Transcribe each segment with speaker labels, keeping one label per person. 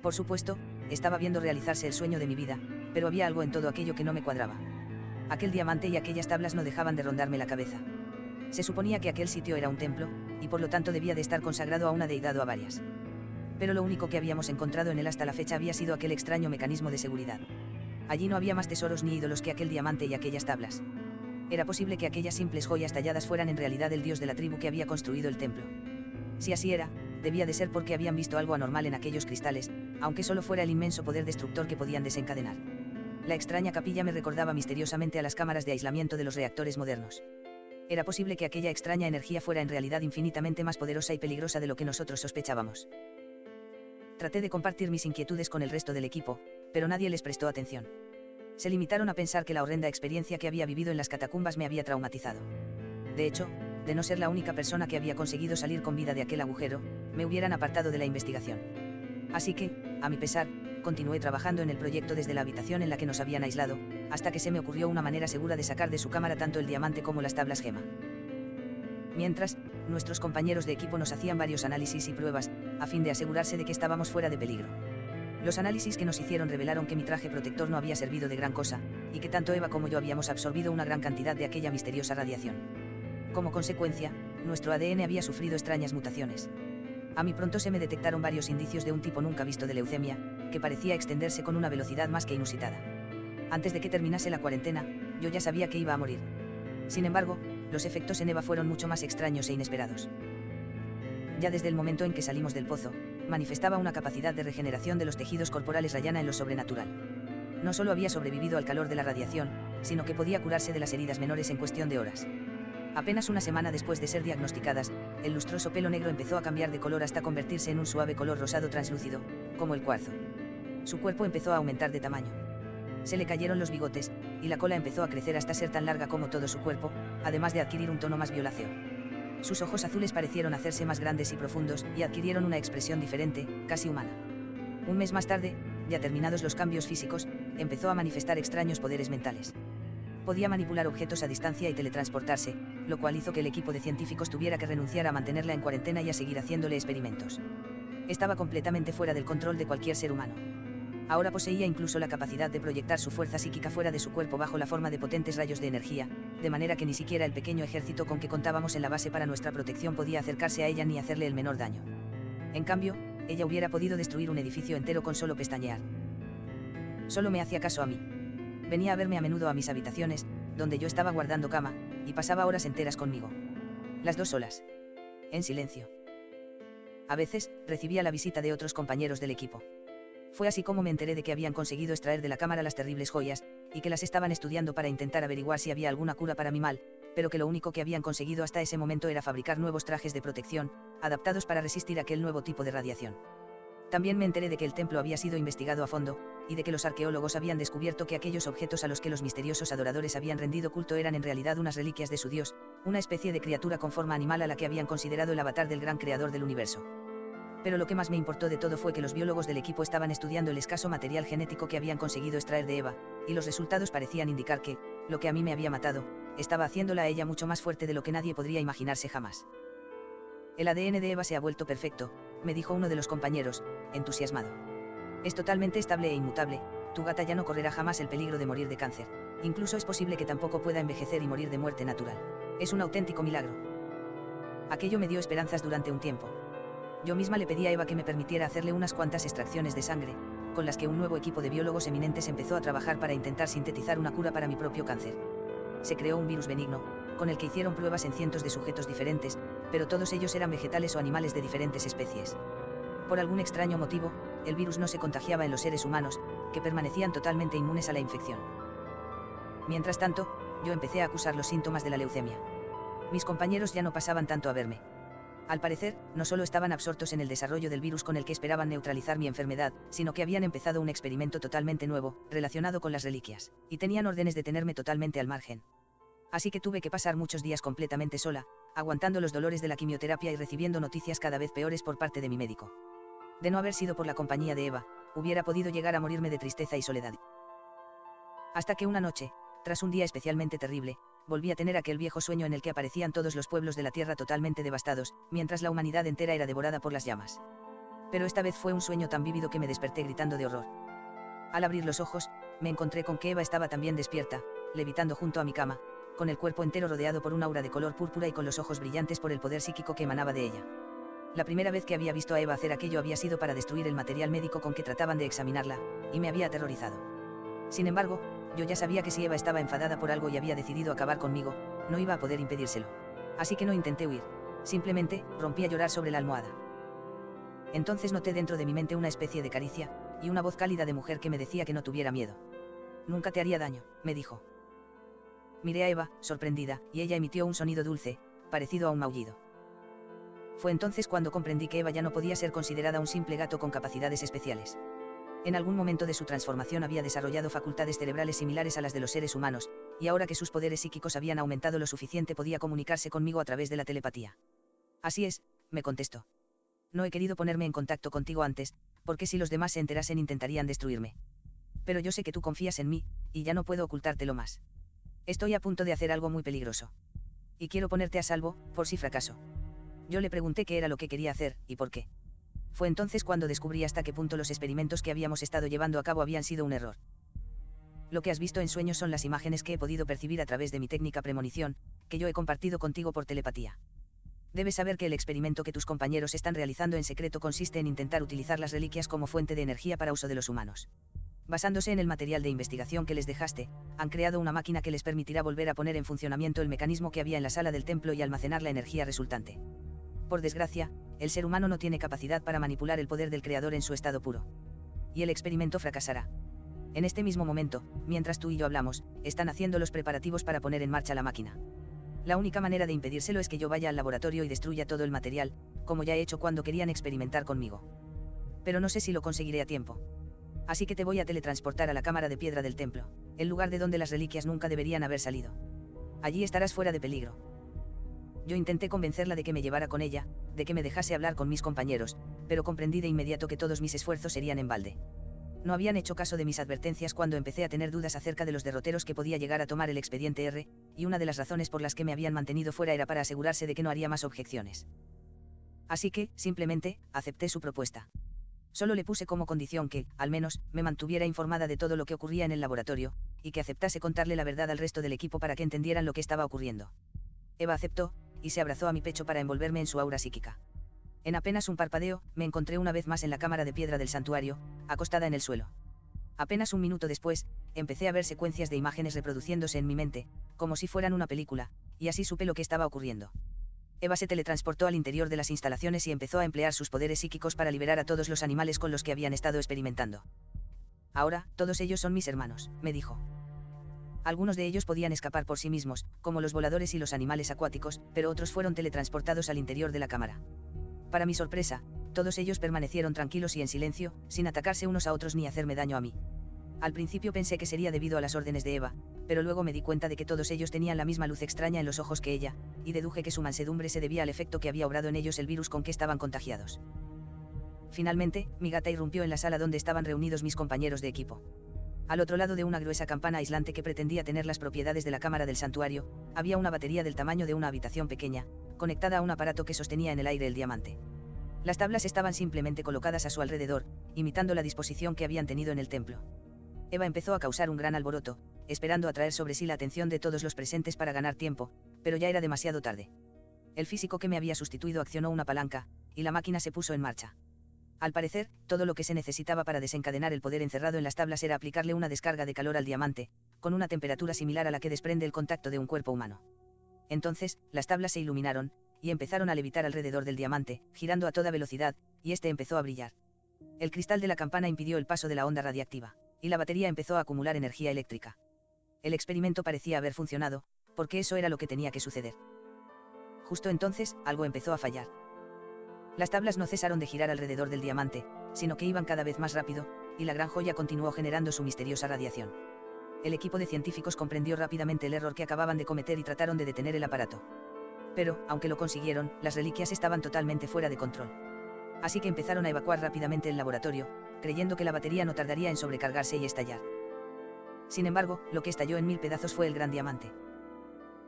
Speaker 1: Por supuesto, estaba viendo realizarse el sueño de mi vida, pero había algo en todo aquello que no me cuadraba. Aquel diamante y aquellas tablas no dejaban de rondarme la cabeza. Se suponía que aquel sitio era un templo, y por lo tanto debía de estar consagrado a una deidad o a varias. Pero lo único que habíamos encontrado en él hasta la fecha había sido aquel extraño mecanismo de seguridad. Allí no había más tesoros ni ídolos que aquel diamante y aquellas tablas. Era posible que aquellas simples joyas talladas fueran en realidad el dios de la tribu que había construido el templo. Si así era, debía de ser porque habían visto algo anormal en aquellos cristales, aunque solo fuera el inmenso poder destructor que podían desencadenar. La extraña capilla me recordaba misteriosamente a las cámaras de aislamiento de los reactores modernos. Era posible que aquella extraña energía fuera en realidad infinitamente más poderosa y peligrosa de lo que nosotros sospechábamos. Traté de compartir mis inquietudes con el resto del equipo, pero nadie les prestó atención. Se limitaron a pensar que la horrenda experiencia que había vivido en las catacumbas me había traumatizado. De hecho, de no ser la única persona que había conseguido salir con vida de aquel agujero, me hubieran apartado de la investigación. Así que, a mi pesar, continué trabajando en el proyecto desde la habitación en la que nos habían aislado, hasta que se me ocurrió una manera segura de sacar de su cámara tanto el diamante como las tablas gema. Mientras, nuestros compañeros de equipo nos hacían varios análisis y pruebas, a fin de asegurarse de que estábamos fuera de peligro. Los análisis que nos hicieron revelaron que mi traje protector no había servido de gran cosa, y que tanto Eva como yo habíamos absorbido una gran cantidad de aquella misteriosa radiación. Como consecuencia, nuestro ADN había sufrido extrañas mutaciones. A mí pronto se me detectaron varios indicios de un tipo nunca visto de leucemia, que parecía extenderse con una velocidad más que inusitada. Antes de que terminase la cuarentena, yo ya sabía que iba a morir. Sin embargo, los efectos en Eva fueron mucho más extraños e inesperados. Ya desde el momento en que salimos del pozo, manifestaba una capacidad de regeneración de los tejidos corporales rayana en lo sobrenatural. No solo había sobrevivido al calor de la radiación, sino que podía curarse de las heridas menores en cuestión de horas. Apenas una semana después de ser diagnosticadas, el lustroso pelo negro empezó a cambiar de color hasta convertirse en un suave color rosado translúcido, como el cuarzo. Su cuerpo empezó a aumentar de tamaño. Se le cayeron los bigotes, y la cola empezó a crecer hasta ser tan larga como todo su cuerpo, además de adquirir un tono más violáceo. Sus ojos azules parecieron hacerse más grandes y profundos, y adquirieron una expresión diferente, casi humana. Un mes más tarde, ya terminados los cambios físicos, empezó a manifestar extraños poderes mentales. Podía manipular objetos a distancia y teletransportarse, lo cual hizo que el equipo de científicos tuviera que renunciar a mantenerla en cuarentena y a seguir haciéndole experimentos. Estaba completamente fuera del control de cualquier ser humano. Ahora poseía incluso la capacidad de proyectar su fuerza psíquica fuera de su cuerpo bajo la forma de potentes rayos de energía, de manera que ni siquiera el pequeño ejército con que contábamos en la base para nuestra protección podía acercarse a ella ni hacerle el menor daño. En cambio, ella hubiera podido destruir un edificio entero con solo pestañear. Solo me hacía caso a mí. Venía a verme a menudo a mis habitaciones, donde yo estaba guardando cama, y pasaba horas enteras conmigo. Las dos solas. En silencio. A veces, recibía la visita de otros compañeros del equipo. Fue así como me enteré de que habían conseguido extraer de la cámara las terribles joyas, y que las estaban estudiando para intentar averiguar si había alguna cura para mi mal, pero que lo único que habían conseguido hasta ese momento era fabricar nuevos trajes de protección, adaptados para resistir aquel nuevo tipo de radiación. También me enteré de que el templo había sido investigado a fondo, y de que los arqueólogos habían descubierto que aquellos objetos a los que los misteriosos adoradores habían rendido culto eran en realidad unas reliquias de su dios, una especie de criatura con forma animal a la que habían considerado el avatar del gran creador del universo. Pero lo que más me importó de todo fue que los biólogos del equipo estaban estudiando el escaso material genético que habían conseguido extraer de Eva, y los resultados parecían indicar que, lo que a mí me había matado, estaba haciéndola a ella mucho más fuerte de lo que nadie podría imaginarse jamás. El ADN de Eva se ha vuelto perfecto, me dijo uno de los compañeros, entusiasmado. Es totalmente estable e inmutable, tu gata ya no correrá jamás el peligro de morir de cáncer, incluso es posible que tampoco pueda envejecer y morir de muerte natural. Es un auténtico milagro. Aquello me dio esperanzas durante un tiempo. Yo misma le pedí a Eva que me permitiera hacerle unas cuantas extracciones de sangre, con las que un nuevo equipo de biólogos eminentes empezó a trabajar para intentar sintetizar una cura para mi propio cáncer. Se creó un virus benigno, con el que hicieron pruebas en cientos de sujetos diferentes, pero todos ellos eran vegetales o animales de diferentes especies. Por algún extraño motivo, el virus no se contagiaba en los seres humanos, que permanecían totalmente inmunes a la infección. Mientras tanto, yo empecé a acusar los síntomas de la leucemia. Mis compañeros ya no pasaban tanto a verme. Al parecer, no solo estaban absortos en el desarrollo del virus con el que esperaban neutralizar mi enfermedad, sino que habían empezado un experimento totalmente nuevo, relacionado con las reliquias, y tenían órdenes de tenerme totalmente al margen. Así que tuve que pasar muchos días completamente sola, aguantando los dolores de la quimioterapia y recibiendo noticias cada vez peores por parte de mi médico. De no haber sido por la compañía de Eva, hubiera podido llegar a morirme de tristeza y soledad. Hasta que una noche, tras un día especialmente terrible, volví a tener aquel viejo sueño en el que aparecían todos los pueblos de la tierra totalmente devastados, mientras la humanidad entera era devorada por las llamas. Pero esta vez fue un sueño tan vívido que me desperté gritando de horror. Al abrir los ojos, me encontré con que Eva estaba también despierta, levitando junto a mi cama, con el cuerpo entero rodeado por un aura de color púrpura y con los ojos brillantes por el poder psíquico que emanaba de ella. La primera vez que había visto a Eva hacer aquello había sido para destruir el material médico con que trataban de examinarla, y me había aterrorizado. Sin embargo, yo ya sabía que si Eva estaba enfadada por algo y había decidido acabar conmigo, no iba a poder impedírselo. Así que no intenté huir, simplemente rompí a llorar sobre la almohada. Entonces noté dentro de mi mente una especie de caricia, y una voz cálida de mujer que me decía que no tuviera miedo. Nunca te haría daño, me dijo. Miré a Eva, sorprendida, y ella emitió un sonido dulce, parecido a un maullido. Fue entonces cuando comprendí que Eva ya no podía ser considerada un simple gato con capacidades especiales. En algún momento de su transformación había desarrollado facultades cerebrales similares a las de los seres humanos, y ahora que sus poderes psíquicos habían aumentado lo suficiente podía comunicarse conmigo a través de la telepatía. Así es, me contestó. No he querido ponerme en contacto contigo antes, porque si los demás se enterasen intentarían destruirme. Pero yo sé que tú confías en mí, y ya no puedo ocultártelo más. Estoy a punto de hacer algo muy peligroso. Y quiero ponerte a salvo, por si fracaso. Yo le pregunté qué era lo que quería hacer, y por qué. Fue entonces cuando descubrí hasta qué punto los experimentos que habíamos estado llevando a cabo habían sido un error. Lo que has visto en sueños son las imágenes que he podido percibir a través de mi técnica premonición, que yo he compartido contigo por telepatía. Debes saber que el experimento que tus compañeros están realizando en secreto consiste en intentar utilizar las reliquias como fuente de energía para uso de los humanos. Basándose en el material de investigación que les dejaste, han creado una máquina que les permitirá volver a poner en funcionamiento el mecanismo que había en la sala del templo y almacenar la energía resultante. Por desgracia, el ser humano no tiene capacidad para manipular el poder del creador en su estado puro. Y el experimento fracasará. En este mismo momento, mientras tú y yo hablamos, están haciendo los preparativos para poner en marcha la máquina. La única manera de impedírselo es que yo vaya al laboratorio y destruya todo el material, como ya he hecho cuando querían experimentar conmigo. Pero no sé si lo conseguiré a tiempo. Así que te voy a teletransportar a la cámara de piedra del templo, el lugar de donde las reliquias nunca deberían haber salido. Allí estarás fuera de peligro. Yo intenté convencerla de que me llevara con ella, de que me dejase hablar con mis compañeros, pero comprendí de inmediato que todos mis esfuerzos serían en balde. No habían hecho caso de mis advertencias cuando empecé a tener dudas acerca de los derroteros que podía llegar a tomar el expediente R, y una de las razones por las que me habían mantenido fuera era para asegurarse de que no haría más objeciones. Así que, simplemente, acepté su propuesta. Solo le puse como condición que, al menos, me mantuviera informada de todo lo que ocurría en el laboratorio, y que aceptase contarle la verdad al resto del equipo para que entendieran lo que estaba ocurriendo. Eva aceptó, y se abrazó a mi pecho para envolverme en su aura psíquica. En apenas un parpadeo, me encontré una vez más en la cámara de piedra del santuario, acostada en el suelo. Apenas un minuto después, empecé a ver secuencias de imágenes reproduciéndose en mi mente, como si fueran una película, y así supe lo que estaba ocurriendo. Eva se teletransportó al interior de las instalaciones y empezó a emplear sus poderes psíquicos para liberar a todos los animales con los que habían estado experimentando. Ahora, todos ellos son mis hermanos, me dijo. Algunos de ellos podían escapar por sí mismos, como los voladores y los animales acuáticos, pero otros fueron teletransportados al interior de la cámara. Para mi sorpresa, todos ellos permanecieron tranquilos y en silencio, sin atacarse unos a otros ni hacerme daño a mí. Al principio pensé que sería debido a las órdenes de Eva, pero luego me di cuenta de que todos ellos tenían la misma luz extraña en los ojos que ella, y deduje que su mansedumbre se debía al efecto que había obrado en ellos el virus con que estaban contagiados. Finalmente, mi gata irrumpió en la sala donde estaban reunidos mis compañeros de equipo. Al otro lado de una gruesa campana aislante que pretendía tener las propiedades de la cámara del santuario, había una batería del tamaño de una habitación pequeña, conectada a un aparato que sostenía en el aire el diamante. Las tablas estaban simplemente colocadas a su alrededor, imitando la disposición que habían tenido en el templo. Eva empezó a causar un gran alboroto, esperando atraer sobre sí la atención de todos los presentes para ganar tiempo, pero ya era demasiado tarde. El físico que me había sustituido accionó una palanca, y la máquina se puso en marcha. Al parecer, todo lo que se necesitaba para desencadenar el poder encerrado en las tablas era aplicarle una descarga de calor al diamante, con una temperatura similar a la que desprende el contacto de un cuerpo humano. Entonces, las tablas se iluminaron, y empezaron a levitar alrededor del diamante, girando a toda velocidad, y este empezó a brillar. El cristal de la campana impidió el paso de la onda radiactiva, y la batería empezó a acumular energía eléctrica. El experimento parecía haber funcionado, porque eso era lo que tenía que suceder. Justo entonces, algo empezó a fallar. Las tablas no cesaron de girar alrededor del diamante, sino que iban cada vez más rápido, y la gran joya continuó generando su misteriosa radiación. El equipo de científicos comprendió rápidamente el error que acababan de cometer y trataron de detener el aparato. Pero, aunque lo consiguieron, las reliquias estaban totalmente fuera de control. Así que empezaron a evacuar rápidamente el laboratorio, creyendo que la batería no tardaría en sobrecargarse y estallar. Sin embargo, lo que estalló en 1000 pedazos fue el gran diamante.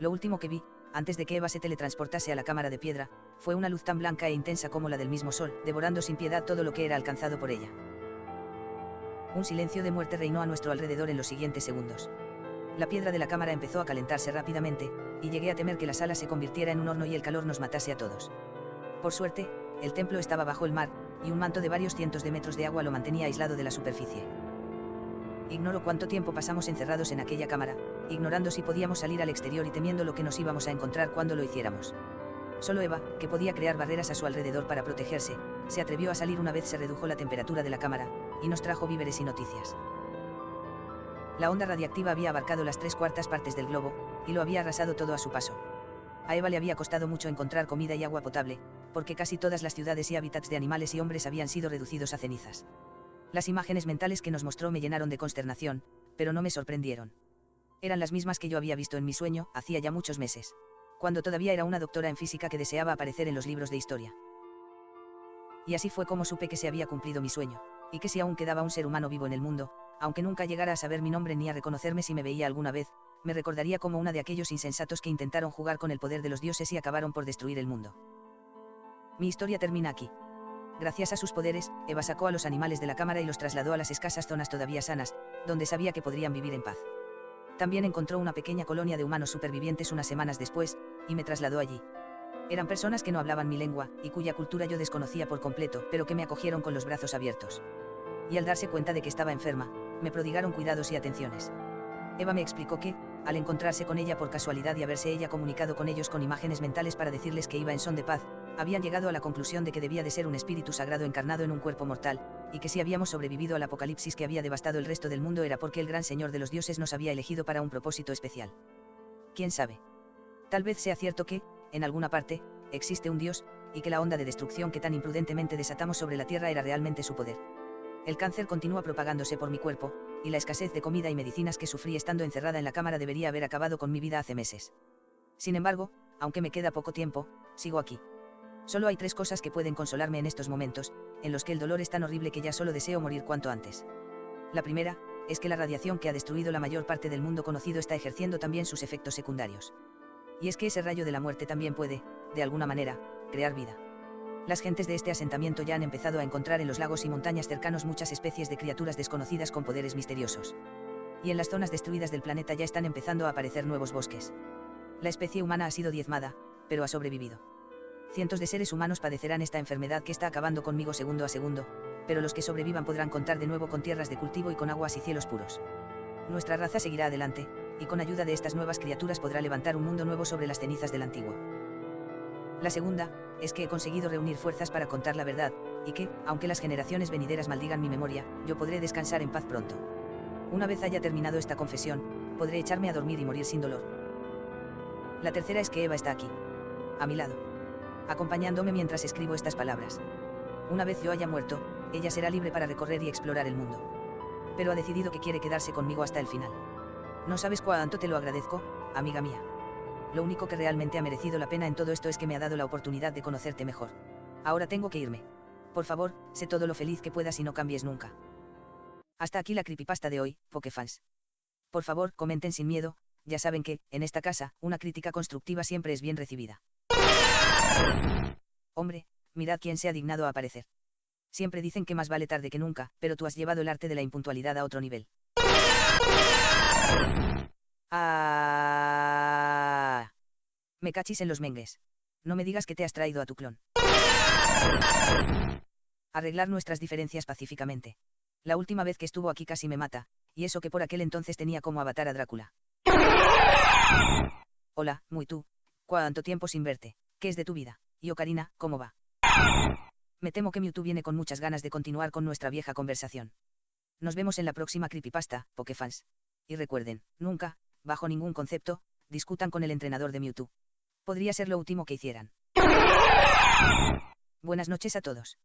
Speaker 1: Lo último que vi antes de que Eva se teletransportase a la cámara de piedra, fue una luz tan blanca e intensa como la del mismo sol, devorando sin piedad todo lo que era alcanzado por ella. Un silencio de muerte reinó a nuestro alrededor en los siguientes segundos. La piedra de la cámara empezó a calentarse rápidamente, y llegué a temer que la sala se convirtiera en un horno y el calor nos matase a todos. Por suerte, el templo estaba bajo el mar, y un manto de varios cientos de metros de agua lo mantenía aislado de la superficie. Ignoro cuánto tiempo pasamos encerrados en aquella cámara, ignorando si podíamos salir al exterior y temiendo lo que nos íbamos a encontrar cuando lo hiciéramos. Solo Eva, que podía crear barreras a su alrededor para protegerse, se atrevió a salir una vez se redujo la temperatura de la cámara, y nos trajo víveres y noticias. La onda radiactiva había abarcado las 3/4 partes del globo, y lo había arrasado todo a su paso. A Eva le había costado mucho encontrar comida y agua potable, porque casi todas las ciudades y hábitats de animales y hombres habían sido reducidos a cenizas. Las imágenes mentales que nos mostró me llenaron de consternación, pero no me sorprendieron. Eran las mismas que yo había visto en mi sueño, hacía ya muchos meses, cuando todavía era una doctora en física que deseaba aparecer en los libros de historia. Y así fue como supe que se había cumplido mi sueño, y que si aún quedaba un ser humano vivo en el mundo, aunque nunca llegara a saber mi nombre ni a reconocerme si me veía alguna vez, me recordaría como una de aquellos insensatos que intentaron jugar con el poder de los dioses y acabaron por destruir el mundo. Mi historia termina aquí. Gracias a sus poderes, Eva sacó a los animales de la cámara y los trasladó a las escasas zonas todavía sanas, donde sabía que podrían vivir en paz. También encontró una pequeña colonia de humanos supervivientes unas semanas después, y me trasladó allí. Eran personas que no hablaban mi lengua, y cuya cultura yo desconocía por completo, pero que me acogieron con los brazos abiertos. Y al darse cuenta de que estaba enferma, me prodigaron cuidados y atenciones. Eva me explicó que, al encontrarse con ella por casualidad y haberse ella comunicado con ellos con imágenes mentales para decirles que iba en son de paz, habían llegado a la conclusión de que debía de ser un espíritu sagrado encarnado en un cuerpo mortal, y que si habíamos sobrevivido al apocalipsis que había devastado el resto del mundo era porque el gran Señor de los dioses nos había elegido para un propósito especial. ¿Quién sabe? Tal vez sea cierto que, en alguna parte, existe un Dios, y que la onda de destrucción que tan imprudentemente desatamos sobre la tierra era realmente su poder. El cáncer continúa propagándose por mi cuerpo, y la escasez de comida y medicinas que sufrí estando encerrada en la cámara debería haber acabado con mi vida hace meses. Sin embargo, aunque me queda poco tiempo, sigo aquí. Solo hay 3 cosas que pueden consolarme en estos momentos, en los que el dolor es tan horrible que ya solo deseo morir cuanto antes. La primera, es que la radiación que ha destruido la mayor parte del mundo conocido está ejerciendo también sus efectos secundarios. Y es que ese rayo de la muerte también puede, de alguna manera, crear vida. Las gentes de este asentamiento ya han empezado a encontrar en los lagos y montañas cercanos muchas especies de criaturas desconocidas con poderes misteriosos. Y en las zonas destruidas del planeta ya están empezando a aparecer nuevos bosques. La especie humana ha sido diezmada, pero ha sobrevivido. Cientos de seres humanos padecerán esta enfermedad que está acabando conmigo segundo a segundo, pero los que sobrevivan podrán contar de nuevo con tierras de cultivo y con aguas y cielos puros. Nuestra raza seguirá adelante, y con ayuda de estas nuevas criaturas podrá levantar un mundo nuevo sobre las cenizas del antiguo. La segunda, es que he conseguido reunir fuerzas para contar la verdad, y que, aunque las generaciones venideras maldigan mi memoria, yo podré descansar en paz pronto. Una vez haya terminado esta confesión, podré echarme a dormir y morir sin dolor. La tercera es que Eva está aquí, a mi lado, acompañándome mientras escribo estas palabras. Una vez yo haya muerto, ella será libre para recorrer y explorar el mundo. Pero ha decidido que quiere quedarse conmigo hasta el final. No sabes cuánto te lo agradezco, amiga mía. Lo único que realmente ha merecido la pena en todo esto es que me ha dado la oportunidad de conocerte mejor. Ahora tengo que irme. Por favor, sé todo lo feliz que puedas y no cambies nunca. Hasta aquí la creepypasta de hoy, Pokefans. Por favor, comenten sin miedo, ya saben que, en esta casa, una crítica constructiva siempre es bien recibida. Hombre, mirad quién se ha dignado a aparecer. Siempre dicen que más vale tarde que nunca, pero tú has llevado el arte de la impuntualidad a otro nivel. Me cachis en los mengues. No me digas que te has traído a tu clon. Arreglar nuestras diferencias pacíficamente. La última vez que estuvo aquí casi me mata, y eso que por aquel entonces tenía como avatar a Drácula. Hola, muy tú. ¿Cuánto tiempo sin verte? ¿Qué es de tu vida? Y Ocarina, ¿cómo va? Me temo que Mewtwo viene con muchas ganas de continuar con nuestra vieja conversación. Nos vemos en la próxima creepypasta, Pokefans. Y recuerden, nunca, bajo ningún concepto, discutan con el entrenador de Mewtwo. Podría ser lo último que hicieran. Buenas noches a todos.